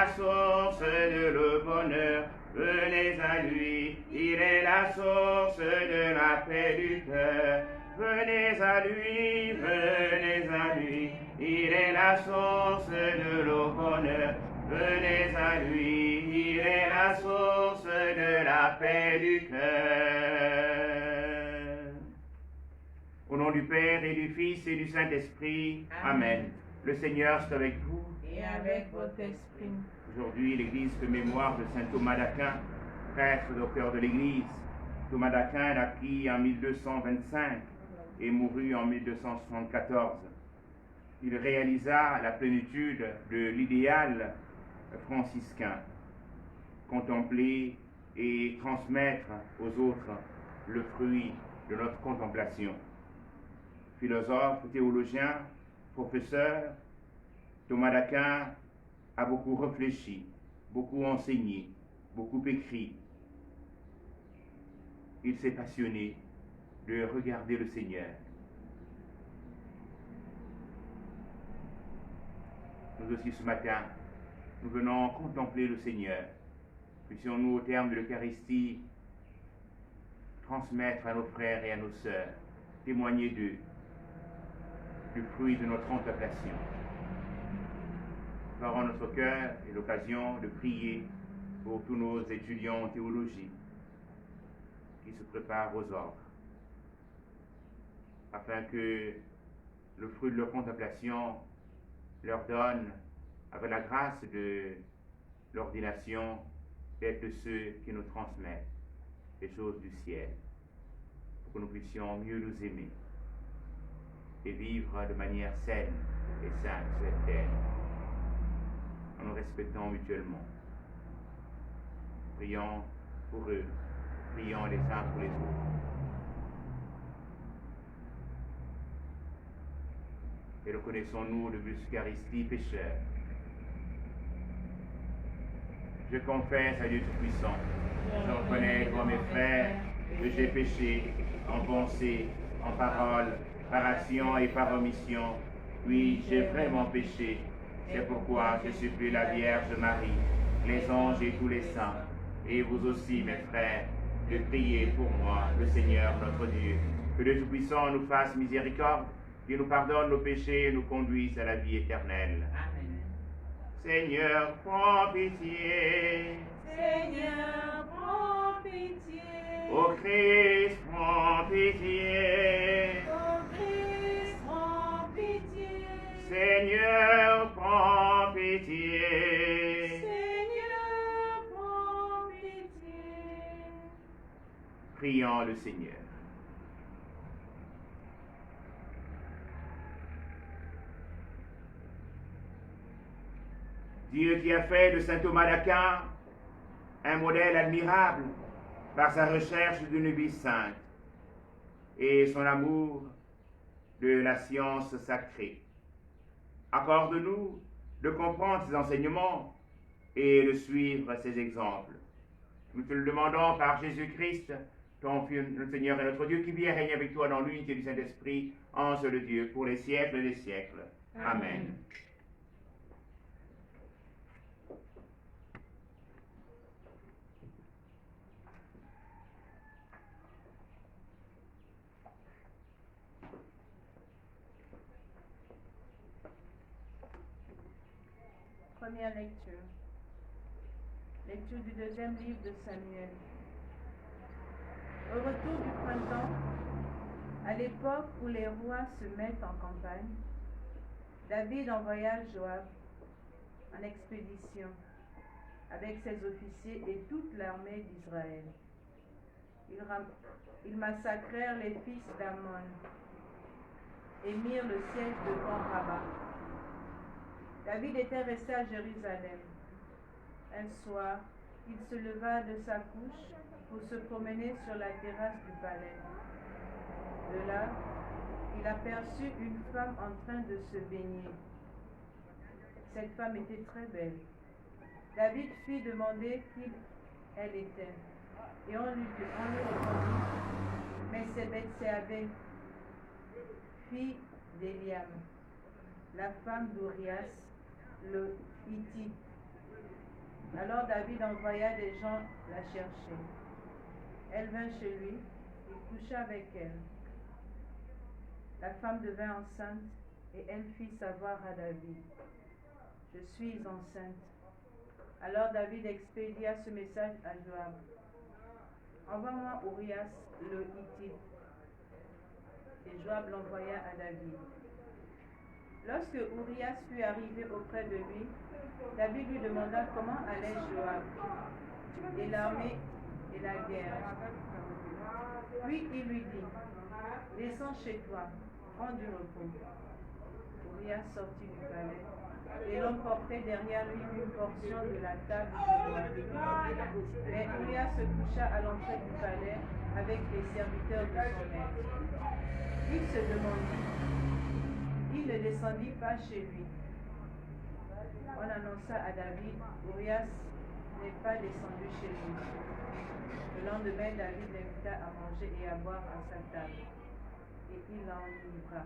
la source de le bonheur. Venez à lui, il est la source de la paix du cœur. Venez à lui, il est la source de le bonheur. Venez à lui, il est la source de la paix du cœur. Au nom du Père et du Fils et du Saint-Esprit, Amen. Le Seigneur soit avec vous. Et avec votre esprit. Aujourd'hui, l'Église fait mémoire de saint Thomas d'Aquin, prêtre docteur de l'Église. Thomas d'Aquin naquit en 1225 et mourut en 1274. Il réalisa la plénitude de l'idéal franciscain, contempler et transmettre aux autres le fruit de notre contemplation. Philosophe, théologien, professeur, Thomas d'Aquin a beaucoup réfléchi, beaucoup enseigné, beaucoup écrit. Il s'est passionné de regarder le Seigneur. Nous aussi ce matin, nous venons contempler le Seigneur. Puissions-nous au terme de l'Eucharistie transmettre à nos frères et à nos sœurs, témoigner d'eux, du fruit de notre contemplation. Nous aurons notre cœur et l'occasion de prier pour tous nos étudiants en théologie qui se préparent aux ordres, afin que le fruit de leur contemplation leur donne, avec la grâce de l'ordination, d'être de ceux qui nous transmettent les choses du ciel, pour que nous puissions mieux nous aimer et vivre de manière saine et sainte sur cette terre, en nous respectant mutuellement. Prions pour eux, prions les uns pour les autres. Et reconnaissons-nous de l'Eucharistie pécheurs. Je confesse à Dieu Tout-Puissant, je reconnais devant mes frères que j'ai péché en pensée, en parole, par action et par omission. Oui, j'ai vraiment péché. C'est pourquoi je supplie la Vierge Marie, les anges et tous les saints, et vous aussi, mes frères, de prier pour moi, le Seigneur notre Dieu. Que le Tout-Puissant nous fasse miséricorde, qu'il nous pardonne nos péchés et nous conduise à la vie éternelle. Amen. Seigneur, prends pitié. Seigneur, prends pitié. Ô Christ, prends pitié. Ô Christ, prends pitié. Seigneur, prends pitié. Seigneur, prends pitié. Prions le Seigneur. Dieu qui a fait de saint Thomas d'Aquin un modèle admirable par sa recherche d'une vie sainte et son amour de la science sacrée. Accorde-nous de comprendre ses enseignements et de suivre ses exemples. Nous te le demandons par Jésus-Christ, ton Fils, notre Seigneur et notre Dieu, qui vit et règne avec toi dans l'unité du Saint-Esprit, en seul Dieu, pour les siècles des siècles. Amen. Première lecture. Lecture du deuxième livre de Samuel. Au retour du printemps, à l'époque où les rois se mettent en campagne, David envoya Joab en expédition avec ses officiers et toute l'armée d'Israël. Ils massacrèrent les fils d'Ammon et mirent le siège devant Rabat. David était resté à Jérusalem. Un soir, il se leva de sa couche pour se promener sur la terrasse du palais. De là, il aperçut une femme en train de se baigner. Cette femme était très belle. David fit demander qui elle était. Et on lui répondit, mais c'est Bethsabée, fille d'Eliam, la femme d'Urias, le Hittite. Alors David envoya des gens la chercher. Elle vint chez lui, il coucha avec elle. La femme devint enceinte et elle fit savoir à David, « Je suis enceinte. » Alors David expédia ce message à Joab, « Envoie-moi Urias le Hittite. » Et Joab l'envoya à David. Lorsque Urias fut arrivé auprès de lui, David lui demanda comment allait Joab, et l'armée et la guerre. Puis il lui dit, « Descends chez toi, prends du repos. » Urias sortit du palais, et l'on portait derrière lui une portion de la table de Joab. Mais Urias se coucha à l'entrée du palais avec les serviteurs de son maître. Il se demandait, il ne descendit pas chez lui. On annonça à David, Urias n'est pas descendu chez lui. Le lendemain, David l'invita à manger et à boire à sa table, et il l'enivra.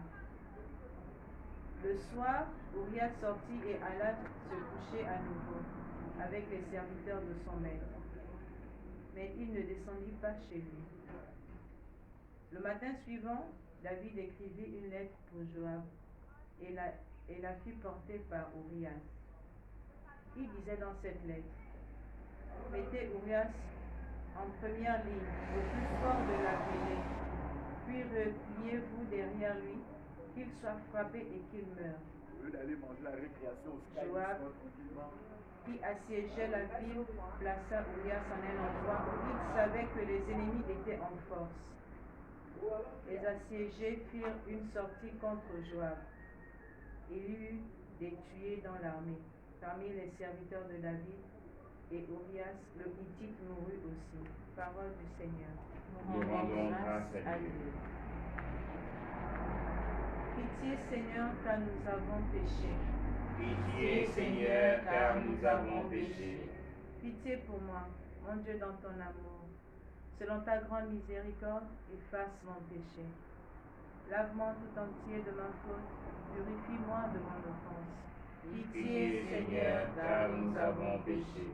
Le soir, Urias sortit et alla se coucher à nouveau avec les serviteurs de son maître. Mais il ne descendit pas chez lui. Le matin suivant, David écrivit une lettre pour Joab et la fit porter par Urias. Il disait dans cette lettre, « Mettez Urias en première ligne, au plus fort de la mêlée, puis repliez-vous derrière lui, qu'il soit frappé et qu'il meure. » Joab, qui assiégeait la ville, plaça Urias en un endroit où il savait que les ennemis étaient en force. Les assiégés firent une sortie contre Joab. Il y eut des tués dans l'armée, parmi les serviteurs de David, et Urias le Hittite mourut aussi. Parole du Seigneur. Nous rendons grâce à Dieu. Pitié, Seigneur, car nous avons péché. Pitié, Seigneur, car nous avons péché. Pitié pour moi, mon Dieu, dans ton amour. Selon ta grande miséricorde, efface mon péché. Lave-moi tout entier de ma faute, purifie-moi de mon offense. Pitié, Seigneur, car nous avons péché.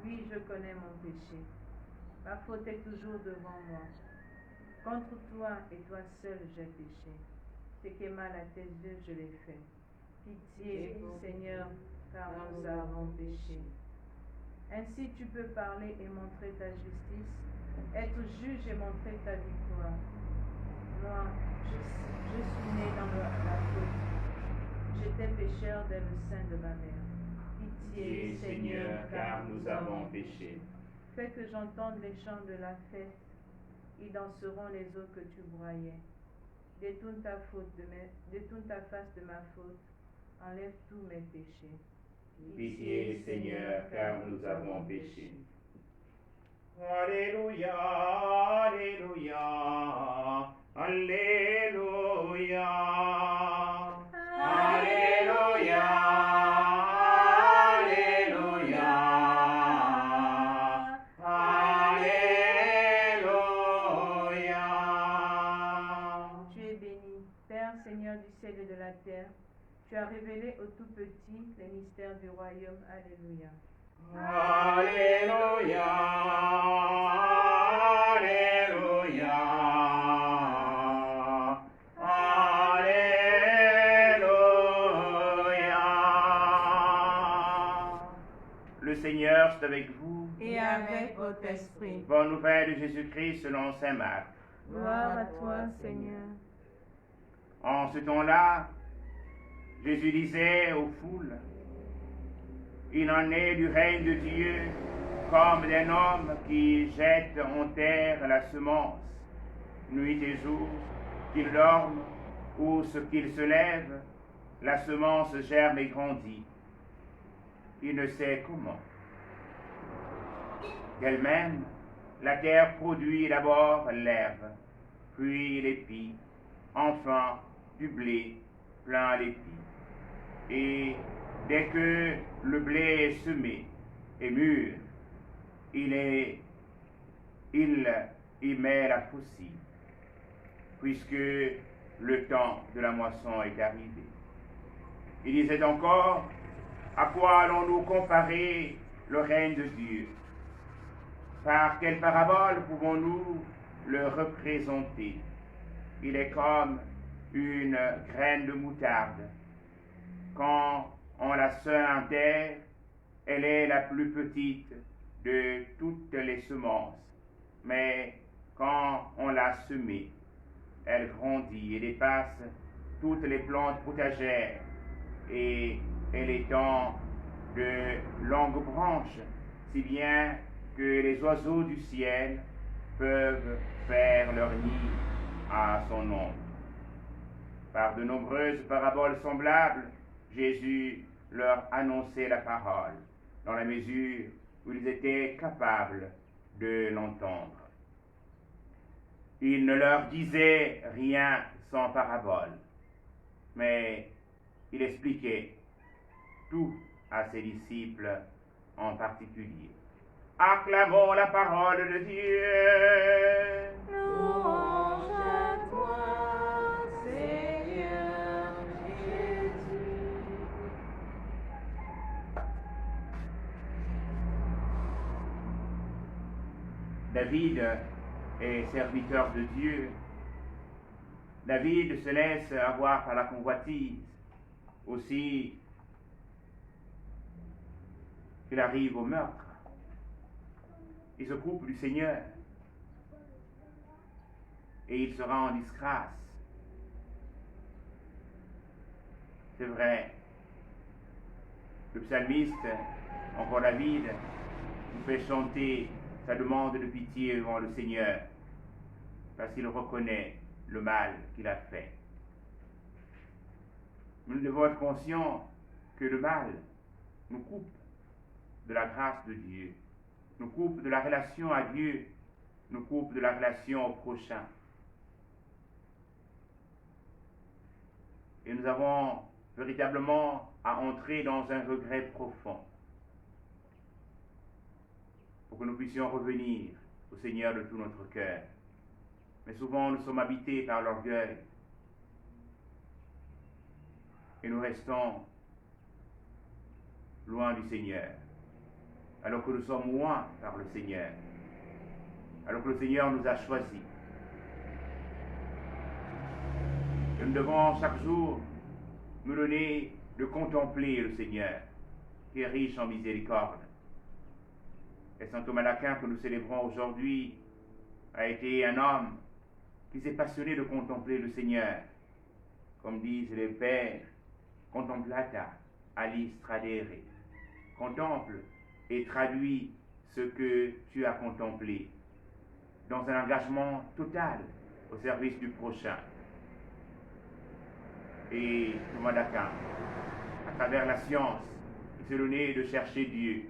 Oui, je connais mon péché. Ma faute est toujours devant moi. Contre toi et toi seul j'ai péché. Ce qui est mal à tes yeux, je l'ai fait. Pitié, Seigneur, car nous avons péché. Ainsi tu peux parler et montrer ta justice, être juge et montrer ta victoire. Moi, je suis né dans la faute. J'étais pécheur dès le sein de ma mère. Pitié, Seigneur, car nous avons péché. Fais que j'entende les chants de la fête. Ils danseront les eaux que tu broyais. Détourne ta face de ma faute. Enlève tous mes péchés. Pitié, Seigneur, car nous avons péché. Alléluia, Alléluia, Alléluia, Alléluia, Alléluia, Alléluia. Tu es béni, Père, Seigneur du ciel et de la terre. Tu as révélé aux tout petits les mystères du royaume. Alléluia. Alléluia, Alléluia, Alléluia. Le Seigneur est avec vous. Et avec votre esprit. Bonne nouvelle de Jésus-Christ selon saint Marc. Gloire à toi, Seigneur. En ce temps-là, Jésus disait aux foules, « Il en est du règne de Dieu comme d'un homme qui jette en terre la semence, nuit et jour, qu'il dorme ou qu'il se lève, la semence germe et grandit. Il ne sait comment. D'elle-même, la terre produit d'abord l'herbe, puis l'épi, enfin du blé plein d'épis. Et dès que le blé est semé et mûr, il y met la faucille, puisque le temps de la moisson est arrivé. Il disait encore, à quoi allons-nous comparer le règne de Dieu. Par quelle parabole pouvons-nous le représenter? Il est comme une graine de moutarde. Quand on la sème en terre, elle est la plus petite de toutes les semences. Mais quand on l'a semée, elle grandit et dépasse toutes les plantes potagères et elle étend de longues branches, si bien que les oiseaux du ciel peuvent faire leur nid à son ombre. Par de nombreuses paraboles semblables, Jésus leur annonçait la parole, dans la mesure où ils étaient capables de l'entendre. Il ne leur disait rien sans parabole, mais il expliquait tout à ses disciples en particulier. Acclamons la parole de Dieu. Louange à toi, Seigneur Jésus. David est serviteur de Dieu. David se laisse avoir par la convoitise. Aussi, il arrive au meurtre. Il se coupe du Seigneur. Et il sera en disgrâce. C'est vrai. Le psalmiste, encore David, nous fait chanter sa demande de pitié devant le Seigneur, parce qu'il reconnaît le mal qu'il a fait. Nous devons être conscients que le mal nous coupe de la grâce de Dieu, nous coupe de la relation à Dieu, nous coupe de la relation au prochain. Et nous avons véritablement à entrer dans un regret profond pour que nous puissions revenir au Seigneur de tout notre cœur. Mais souvent nous sommes habités par l'orgueil et nous restons loin du Seigneur, alors que nous sommes loin par le Seigneur, alors que le Seigneur nous a choisis. Et nous devons chaque jour nous donner de contempler le Seigneur, qui est riche en miséricorde. Et saint Thomas d'Aquin, que nous célébrons aujourd'hui, a été un homme qui s'est passionné de contempler le Seigneur. Comme disent les pères, contemplata alis tradere. Contemple et traduis ce que tu as contemplé dans un engagement total au service du prochain. Et Thomas d'Aquin, à travers la science, il s'est donné de chercher Dieu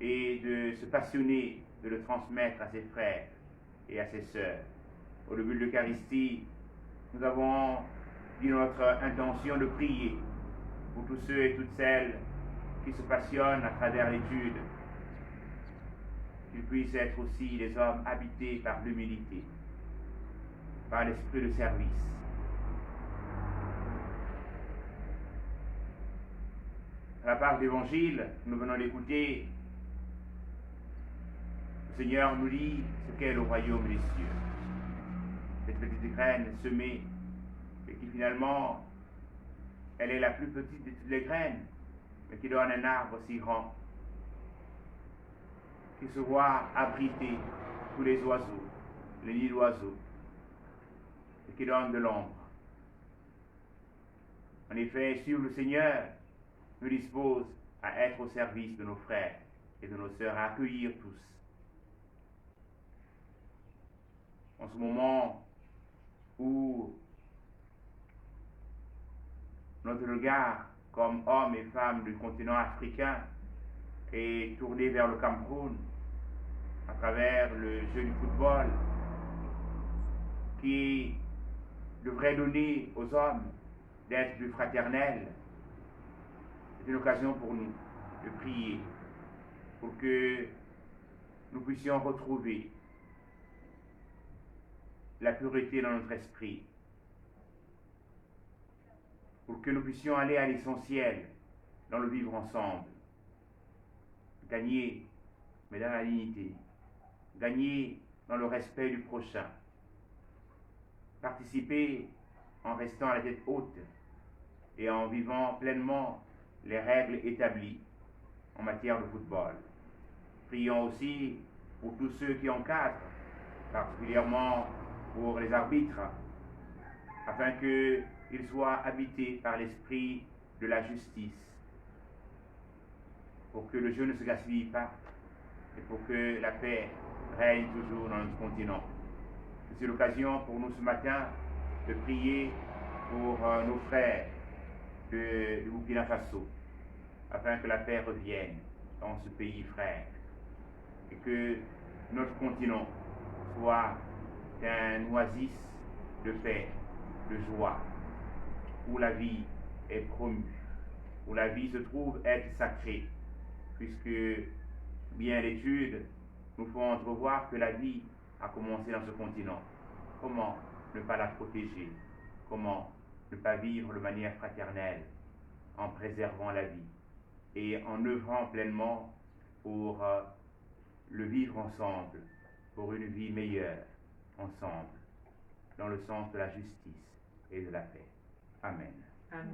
et de se passionner de le transmettre à ses frères et à ses sœurs. Au début de l'Eucharistie, nous avons dit notre intention de prier pour tous ceux et toutes celles qui se passionnent à travers l'étude, qu'ils puissent être aussi des hommes habités par l'humilité, par l'esprit de service. À la part d'Évangile, nous venons d'écouter, le Seigneur nous dit ce qu'est le royaume des cieux. Cette petite graine semée, et qui finalement, elle est la plus petite de toutes les graines, mais qui donne un arbre si grand, qui se voit abriter tous les oiseaux, les nids d'oiseaux, et qui donne de l'ombre. En effet, suivre le Seigneur nous dispose à être au service de nos frères et de nos sœurs, à accueillir tous. En ce moment où notre regard comme hommes et femmes du continent africain est tourné vers le Cameroun à travers le jeu du football qui devrait donner aux hommes d'être plus fraternels, c'est une occasion pour nous de prier pour que nous puissions retrouver la pureté dans notre esprit, pour que nous puissions aller à l'essentiel dans le vivre ensemble, gagner, mais dans la dignité, gagner dans le respect du prochain, participer en restant à la tête haute et en vivant pleinement les règles établies en matière de football. Prions aussi pour tous ceux qui encadrent, particulièrement pour les arbitres, afin qu'ils soient habités par l'esprit de la justice, pour que le jeu ne se gaspille pas et pour que la paix règne toujours dans notre continent. C'est l'occasion pour nous ce matin de prier pour nos frères du Burkina Faso, afin que la paix revienne dans ce pays frère et que notre continent soit un oasis de paix, de joie, où la vie est promue, où la vie se trouve être sacrée, puisque bien l'étude nous font entrevoir que la vie a commencé dans ce continent. Comment ne pas la protéger? Comment ne pas vivre de manière fraternelle en préservant la vie et en œuvrant pleinement pour le vivre ensemble, pour une vie meilleure ensemble, dans le sens de la justice et de la paix. Amen. Amen.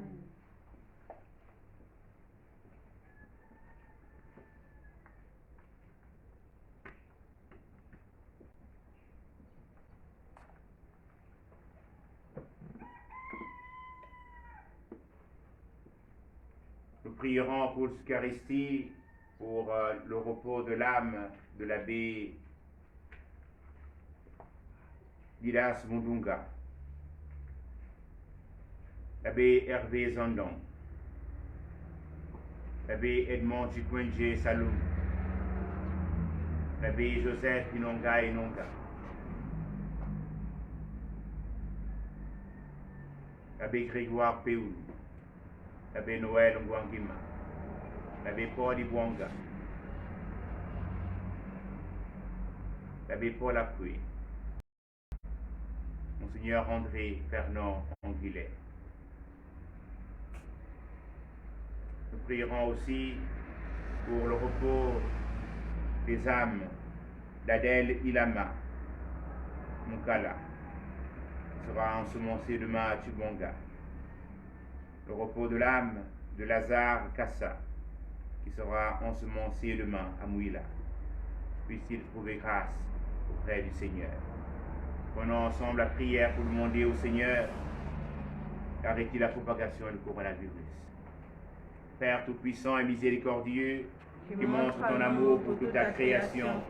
Nous prierons pour l'Eucharistie, pour le repos de l'âme de l'abbé Didas Mundunga, l'abbé Hervé Zandon, l'abbé Edmond Chikwenje Saloum, l'abbé Joseph Inonga Inonga, l'abbé Grégoire Péoul, l'abbé Noël Ngwangima, l'abbé Paul Ibwanga, l'abbé Paul Apoué, Monseigneur André Fernand Anguillet. Nous prierons aussi pour le repos des âmes d'Adèle Ilama Mukala, qui sera ensemencé demain à Chibonga. Le repos de l'âme de Lazare Kassa, qui sera ensemencé demain à Mouila. Puisse-t-il trouver grâce auprès du Seigneur. Prenons ensemble la prière pour demander au Seigneur d'arrêter la propagation du coronavirus. Père Tout-Puissant et Miséricordieux, qui montre ton amour pour toute ta création,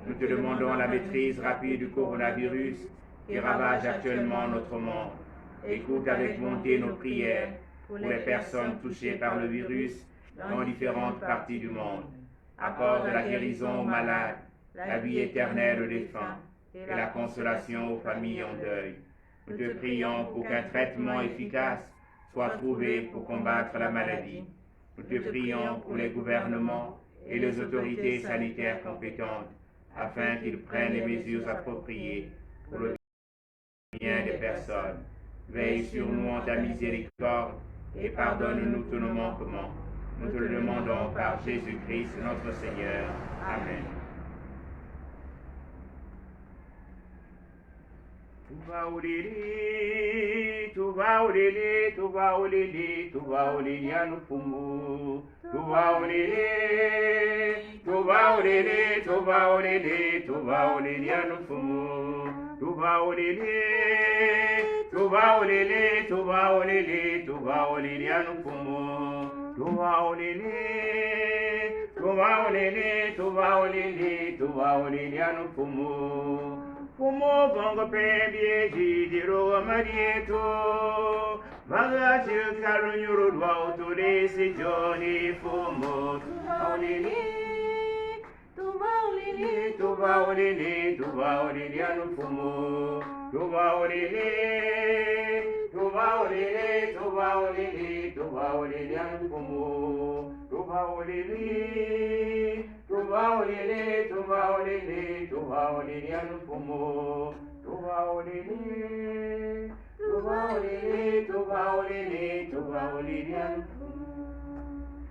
nous te demandons la maîtrise rapide du coronavirus qui ravage actuellement notre monde. Écoute avec bonté nos prières pour les personnes touchées par le virus dans différentes parties du monde. Accorde la guérison aux malades, la vie éternelle aux défunts et la consolation aux familles en deuil. Nous te prions pour qu'un traitement efficace soit trouvé pour combattre la maladie. Nous te prions pour les gouvernements et les autorités sanitaires compétentes afin qu'ils prennent les mesures appropriées pour le bien des personnes. Veille sur nous en ta miséricorde et pardonne-nous tous nos manquements. Nous te le demandons par Jésus-Christ notre Seigneur. Amen. Tuva ulili, tuva ulili, tuva ulili, tuva ulili anufumu. Tuva ulili, tuva ulili, tuva ulili, tuva ulili anufumu. Tuva ulili, tuva ulili, tuva ulili, tuva ulili anufumu. Tuva ulili, tuva ulili, tuva ulili, tuva ulili anufumu. Fumo bongo pembie jidiro amarieto Maga chikaru nyuru dwa uturi si joni fumo Aulili Tuba ulili Tuba ulili Tuba ulili anu fumo Tuba ulili Tuba ulili Tuba ulili Tuba ulili anu fumo Tuba ulili Tuba ulili, tuba ulili, tuba ulili anufumu. Tuba ulili, tuba ulili, tuba ulili, tuba ulili anufumu.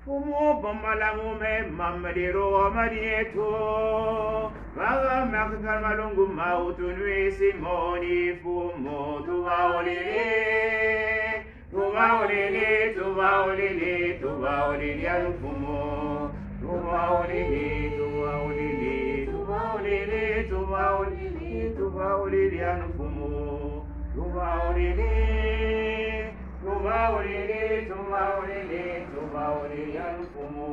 Fumo bamalamume mamadiro madieto. Vaga makakal malungu mautu nui simoni fumo tuvaolele. Tuvaolele, tuvaolele, tuvaolele alufumo. Tuvaolele, tuvaolele, tuvaolele, tuvaolele, tuvaolele alufumo. Tuvaolele, tuvaolele, tuvaolele, tuvaolele alufumo.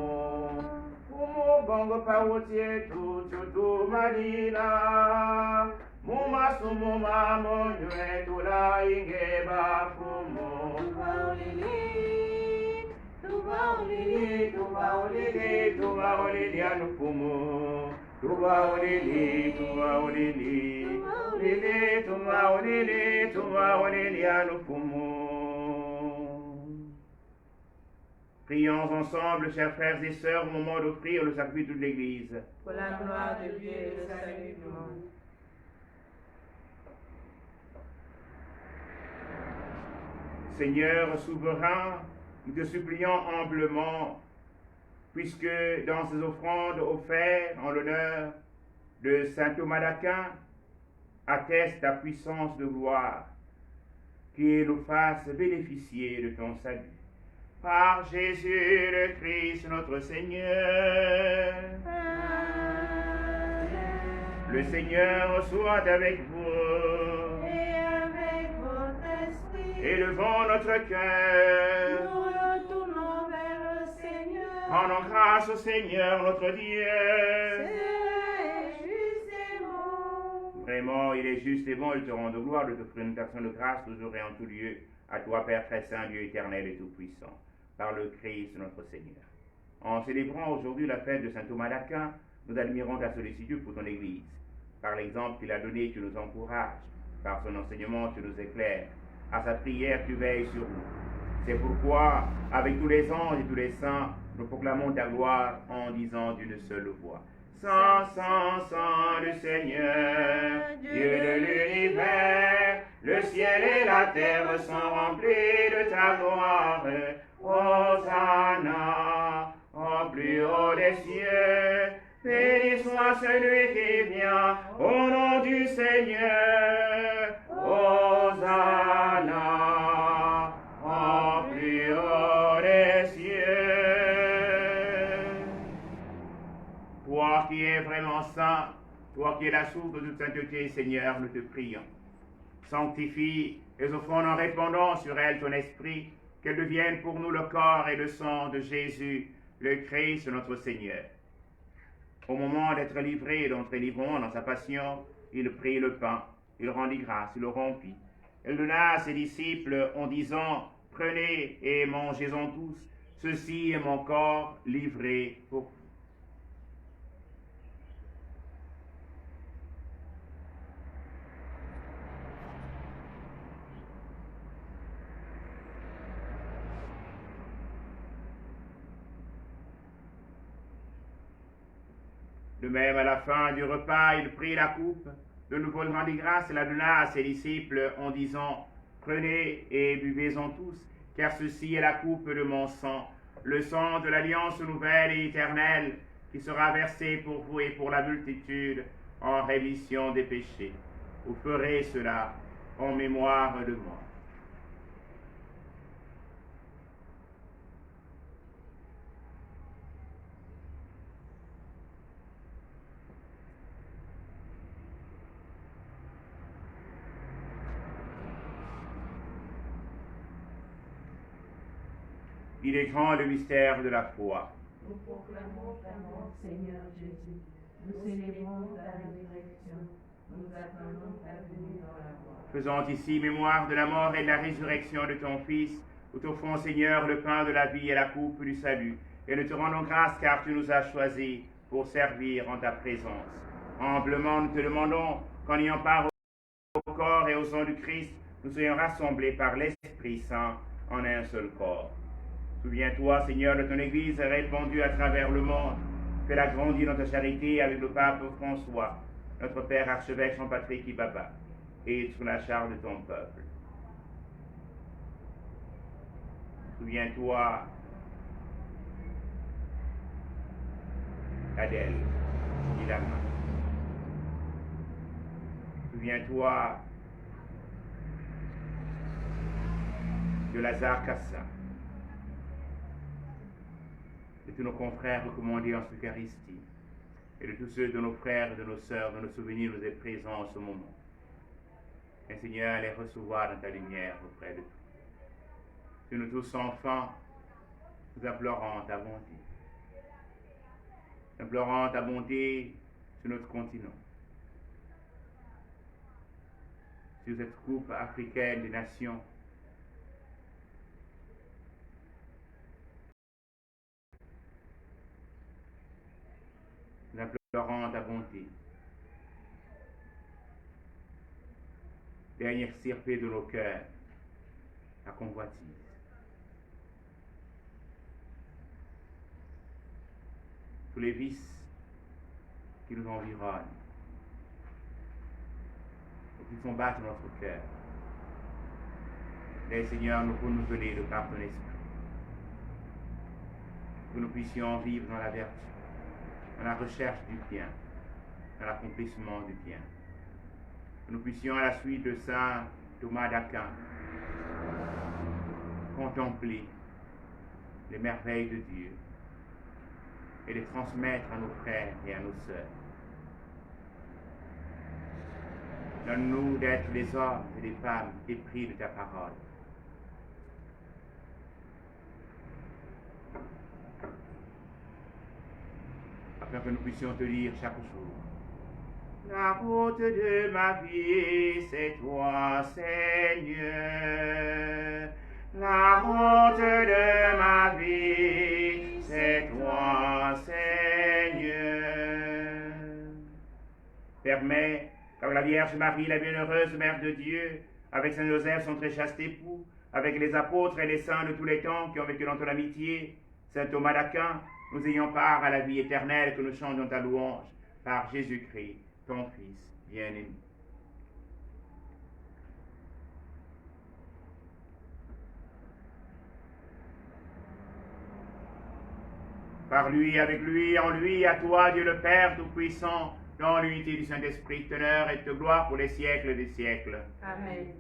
Fumo bongo pawotie tu marina. Muma sumu mamo nyue tula ingeba fumo. Tuvaolele, tuvaolele, tuvaolele, tuvaolele alufumo. Tuvaolele, tuvaolele, tuvaolele, tuvaolele, tuvaolele alufumo. Prions ensemble, chers frères et sœurs, au moment d'offrir le sacrifice de l'Église. Pour la gloire de Dieu et le salut du monde. Seigneur souverain, nous te supplions humblement, puisque dans ces offrandes offertes en l'honneur de saint Thomas d'Aquin, atteste ta puissance de gloire, qu'il nous fasse bénéficier de ton salut. Par Jésus le Christ notre Seigneur. Amen. Le Seigneur soit avec vous. Et avec votre esprit, Élevons notre cœur. nous retournons vers le Seigneur. Rendons grâce au Seigneur notre Dieu. C'est juste et bon. Vraiment, il est juste et bon, il te rend de gloire de t'offrir une action de grâce toujours et en tout lieu, à toi, Père très saint, Dieu éternel et tout-puissant, par le Christ notre Seigneur. En célébrant aujourd'hui la fête de saint Thomas d'Aquin, nous admirons ta sollicitude pour ton Église. Par l'exemple qu'il a donné, tu nous encourages. Par son enseignement, tu nous éclaires. À sa prière, tu veilles sur nous. C'est pourquoi, avec tous les anges et tous les saints, nous proclamons ta gloire en disant d'une seule voix. Saint, Saint, Saint, le Seigneur, Dieu de l'univers, le ciel et la terre sont remplis de ta gloire. Hosanna, au plus haut des cieux, béni soit celui qui vient au nom du Seigneur. Hosanna, au plus haut des cieux. Toi qui es vraiment saint, toi qui es la source de toute sainteté, Seigneur, nous te prions. Sanctifie les offrandes en répandant sur elles ton esprit, qu'elles deviennent pour nous le corps et le sang de Jésus, le Christ notre Seigneur. Au moment d'être livré et d'entrer librement dans sa passion, il prit le pain, il rendit grâce, il le rompit. Il donna à ses disciples en disant, « Prenez et mangez-en tous, ceci est mon corps livré pour vous. » De même, à la fin du repas, il prit la coupe, de nouveau il rendit grâce et la donna à ses disciples en disant, « Prenez et buvez-en tous, car ceci est la coupe de mon sang, le sang de l'alliance nouvelle et éternelle, qui sera versé pour vous et pour la multitude en rémission des péchés. Vous ferez cela en mémoire de moi. » Il est grand le mystère de la foi. Nous proclamons ta mort, Seigneur Jésus. Nous célébrons ta résurrection. Nous attendons ta venue dans la mort. Faisant ici mémoire de la mort et de la résurrection de ton Fils, nous t'offrons, Seigneur, le pain de la vie et la coupe du salut, et nous te rendons grâce car tu nous as choisis pour servir en ta présence. Humblement, nous te demandons qu'en ayant part au corps et au sang du Christ, nous soyons rassemblés par l'Esprit Saint en un seul corps. Souviens-toi, Seigneur, de ton Église répandue à travers le monde. Fais-la grandir dans ta charité avec le pape François, notre Père archevêque Jean-Patrick Ibaba, et sous la charge de ton peuple. Souviens-toi d'Adèle, dit la main. Souviens-toi de Lazare Cassa, de tous nos confrères recommandés en Eucharistie, et de tous ceux de nos frères et de nos sœurs dont nos souvenirs nous est présents en ce moment. Et Seigneur, les recevoir dans ta lumière auprès de toi. Que nous tous enfants, nous implorons ta bonté. Nous implorons ta bonté sur notre continent, sur cette coupe africaine des nations. Nous implorons ta bonté. Dernière cirpée de nos cœurs, la convoitise. Tous les vices qui nous environnent, et qui font battre notre cœur. Les Seigneur, nous renouveler de par ton esprit, que nous puissions vivre dans la vertu, dans la recherche du bien, dans l'accomplissement du bien. Que nous puissions, à la suite de saint Thomas d'Aquin, contempler les merveilles de Dieu et les transmettre à nos frères et à nos sœurs. Donne-nous d'être les hommes et les femmes épris de ta parole. Afin que nous puissions te dire chaque jour: la route de ma vie, c'est toi, Seigneur. La route de ma vie, c'est toi, Seigneur. Permets qu'avec la Vierge Marie, la bienheureuse Mère de Dieu, avec Saint Joseph, son très chaste époux, avec les apôtres et les saints de tous les temps qui ont vécu dans ton amitié, Saint Thomas d'Aquin, nous ayons part à la vie éternelle, que nous chantions ta louange par Jésus-Christ, ton Fils bien-aimé. Par lui, avec lui, en lui, à toi, Dieu le Père Tout-Puissant, dans l'unité du Saint-Esprit, teneur et de gloire pour les siècles des siècles. Amen.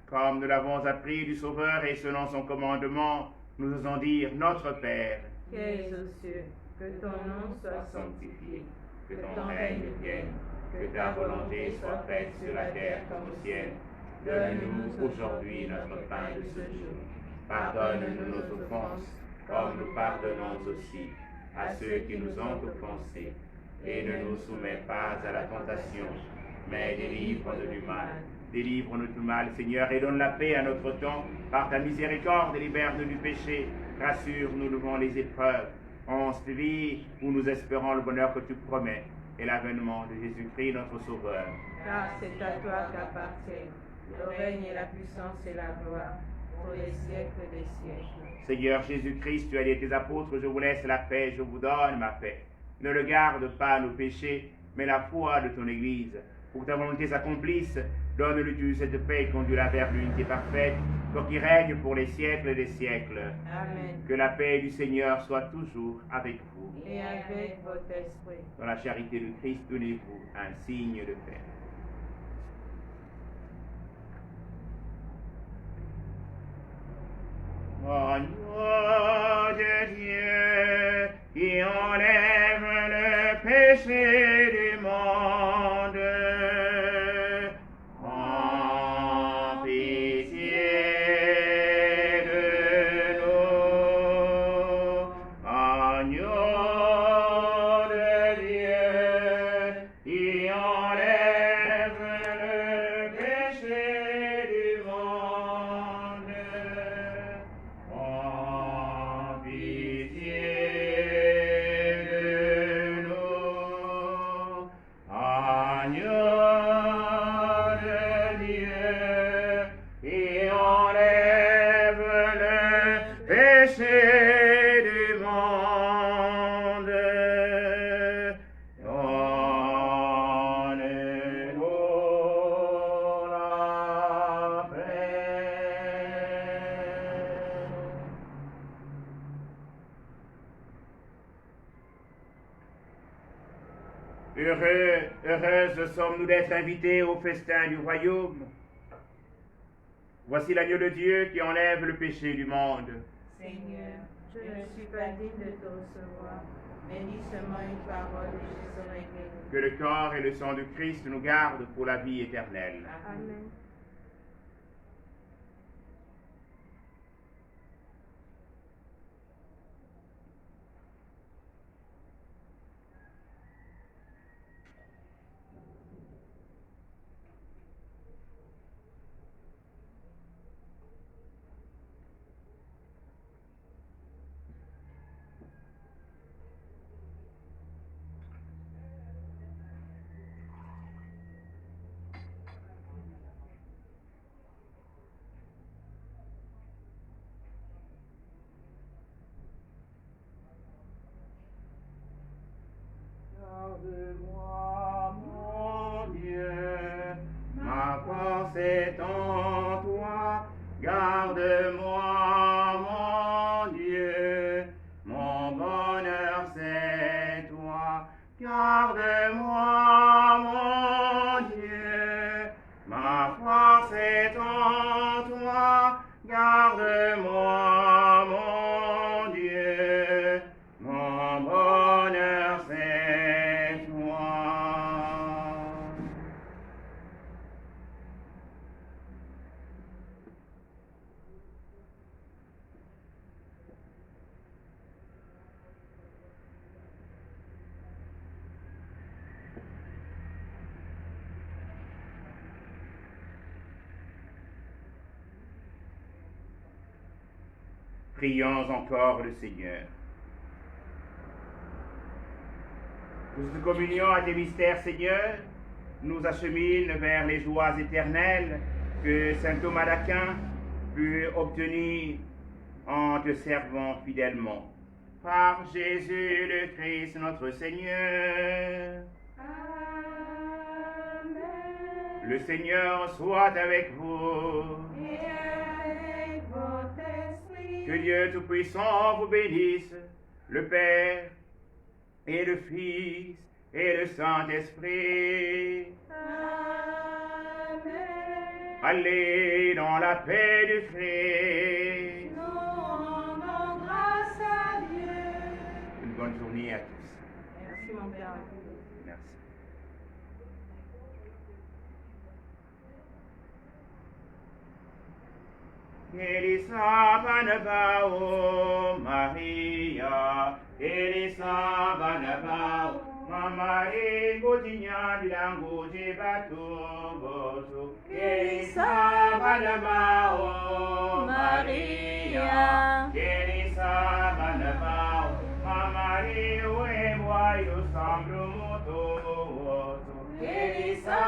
Comme nous l'avons appris du Sauveur et selon son commandement, nous osons dire: Notre Père, qui es aux cieux, que ton nom soit sanctifié, que ton règne vienne, que ta volonté soit faite sur la terre comme au ciel. Donne-nous aujourd'hui notre pain de ce jour. Pardonne-nous nos offenses, comme nous pardonnons aussi à ceux qui nous ont offensés. Et ne nous soumets pas à la tentation, mais délivre-nous du mal. Délivre-nous du mal, Seigneur, et donne la paix à notre temps. Par ta miséricorde, libère-nous du péché. Rassure-nous devant les épreuves. En cette vie où nous espérons le bonheur que tu promets et l'avènement de Jésus-Christ, notre Sauveur. Car c'est à toi qu'appartiennent le règne et la puissance et la gloire pour les siècles des siècles. Seigneur Jésus-Christ, tu as dit à tes apôtres: je vous laisse la paix, je vous donne ma paix. Ne regarde pas nos péchés, mais la foi de ton Église. Pour que ta volonté s'accomplisse, donne-lui cette paix et conduis-la vers l'unité parfaite, toi qui règnes pour les siècles des siècles. Amen. Que la paix du Seigneur soit toujours avec vous. Et avec votre esprit. Dans la charité de Christ, donnez-vous un signe de paix. Agneau de Dieu, qui enlève le péché du monde, en pitié de nous. Agneau de Dieu, qui enlève le péché du monde, en pitié de nous. Heureuses sommes-nous d'être invités au festin du royaume. Voici l'agneau de Dieu qui enlève le péché du monde. Seigneur, je ne suis pas digne de te recevoir, mais dis seulement une parole et je serai guéri. Que le corps et le sang de Christ nous gardent pour la vie éternelle. Amen. Garde-moi, mon Dieu, ma force est en toi. Garde-moi, mon Dieu, mon bonheur c'est toi. Garde-moi, mon Dieu, ma force est en toi. Garde-moi, mon Dieu, mon bonheur c'est toi. Prions encore le Seigneur. Toute communion à tes mystères, Seigneur, nous achemine vers les joies éternelles que saint Thomas d'Aquin put obtenir en te servant fidèlement. Par Jésus le Christ, notre Seigneur. Amen. Le Seigneur soit avec vous. Et avec votre esprit. Que Dieu Tout-Puissant vous bénisse, le Père et le Fils et le Saint-Esprit. Amen. Allez dans la paix du Christ. Nous rendons grâce à Dieu. Une bonne journée à tous. Merci mon Père. Merci. Elisa Banabao Maria, Elisa Banabao, Mamari Gotinya Bilango Jebato Boso, Elisa Banabao Maria, Elisa Banabao, Mamari Ueboyo Sangro Moto, Elisa